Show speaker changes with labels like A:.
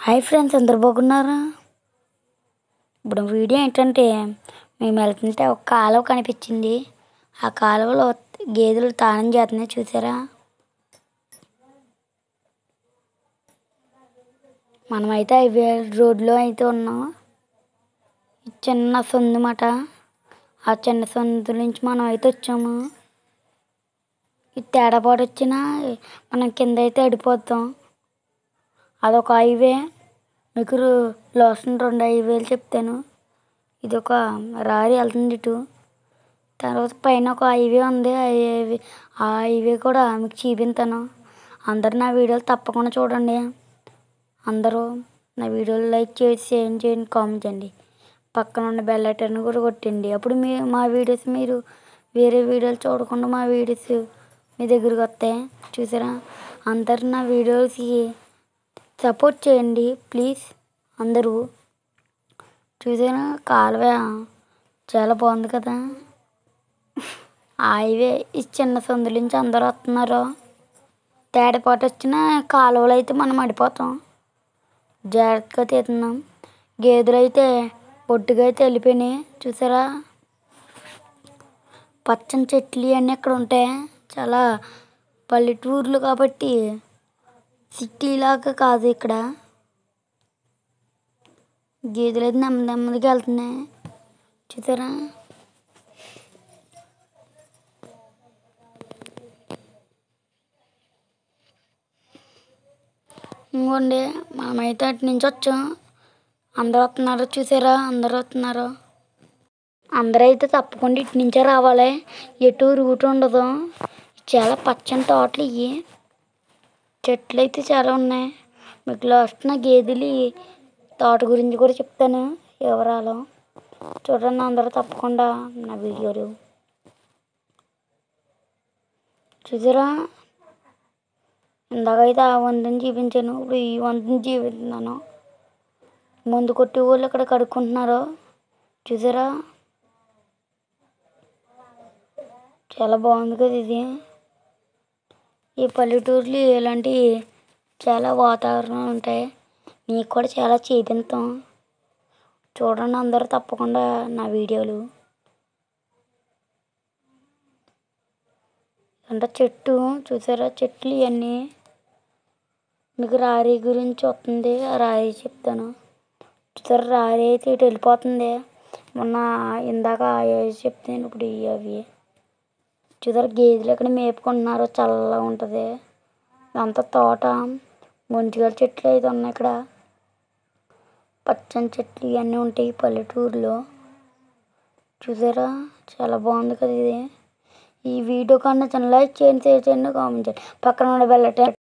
A: Hi friends, అందరు బాగున్నారా? ఇప్పుడు వీడియో ఏంటంటే మేము వెళ్తుంటే ఒక కాలువ కనిపించింది. ఆ కాలువలో గేదెలు తానం చేస్తున్నాయి, చూసారా? మనమైతే హైవే రోడ్లో అయితే ఉన్నాం. చిన్న సందు మాట. ఆ చిన్న సందు నుంచి మనం అయితే వచ్చాము. ఈ తేడాపాటు వచ్చినా మనం కింద అయితే అడిపోతాం. అదొక హైవే. మీకు లాస్ట్ 2 హైవేలు చెప్తాను. ఇది ఒక రారి వెళ్తుంది ఇటు. తర్వాత పైన ఒక హైవే ఉంది. ఆ హైవే కూడా మీకు చూపిస్తాను. అందరు నా వీడియోలు తప్పకుండా చూడండి. అందరూ నా వీడియోలు లైక్ చేసి షేర్ చేయండి, కామెంట్ చేయండి. పక్కన ఉన్న బెల్ ఐకాన్ కూడా కొట్టండి. అప్పుడు మా వీడియోస్ మీరు వేరే వీడియోలు చూడకుండా మా వీడియోస్ మీ దగ్గరికి వస్తాయి, చూసారా? అందరు నా వీడియోస్కి సపోర్ట్ చేయండి ప్లీజ్. అందరూ చూసారా? కాలువ చాలా బాగుంది కదా. హైవే ఈ చిన్న సందుల నుంచి అందరూ వస్తున్నారు. తేడాపాటు వచ్చిన కాలువలు అయితే మనం అడిపోతాం. జాగ్రత్తగా తీస్తున్నాం. గేదెలు అయితే ఒడ్డుగా అయితే వెళ్ళిపోయినాయి, చూసారా? పచ్చని చెట్లు అన్నీ ఇక్కడ ఉంటాయి. చాలా పల్లెటూర్లు కాబట్టి సిటీ లాగా కాదు ఇక్కడ. గేదెలు అయితే నెమ్మదిగా వెళ్తున్నాయి, చూసారా? ఇంకోండి, మనమైతే అటు నుంచి వచ్చాం. అందరూ వస్తున్నారు, చూసారా? అందరూ వస్తున్నారు. అందరూ అయితే తప్పకుండా ఇటు నుంచే రావాలి. ఎటు రూట్ ఉండదు. చాలా పచ్చని తోటలు ఇవి. చెట్లు అయితే చాలా ఉన్నాయి. మీకు లాస్ట్ నా గేదెలు తోట గురించి కూడా చెప్తాను, వివరాలు చూడండి. అందరూ తప్పకుండా నా వీడియోలు చూసారా? ఇందాకైతే ఆ వంతుని చూపించాను, ఇప్పుడు ఈ వంతుని చూపిస్తున్నాను. ముందు కొట్టి వాళ్ళు ఇక్కడ కడుక్కుంటున్నారు, చూసారా? చాలా బాగుంది కదా ఇది. ఈ పల్లెటూర్లు ఇలాంటి చాలా వాతావరణం ఉంటాయి. మీకు కూడా చాలా చూపిస్తాం, చూడండి. అందరూ తప్పకుండా నా వీడియోలు. అంటే చెట్టు చూసారా? చెట్లు ఇవన్నీ మీకు రారి గురించి వస్తుంది. ఆ రారి చెప్తాను, చూసారా? రారి అయితే ఇటు వెళ్ళిపోతుంది. మొన్న ఇందాక చెప్తాను, ఇప్పుడు అవి చూసారా? గేదెలు ఇక్కడ మేపుకుంటున్నారు, చల్లగా ఉంటుంది. అంత తోట మంచిగా చెట్లు అయితే ఉన్నాయి ఇక్కడ. పచ్చని చెట్లు ఇవన్నీ ఉంటాయి పల్లెటూరులో, చూసారా? చాలా బాగుంది కదా ఇది. ఈ వీడియో కన్నా చిన్న లైక్ చేయండి, షేర్ చేయండి, కామెంట్ చేయండి. పక్కన ఉన్న బెల్ ఐకాన్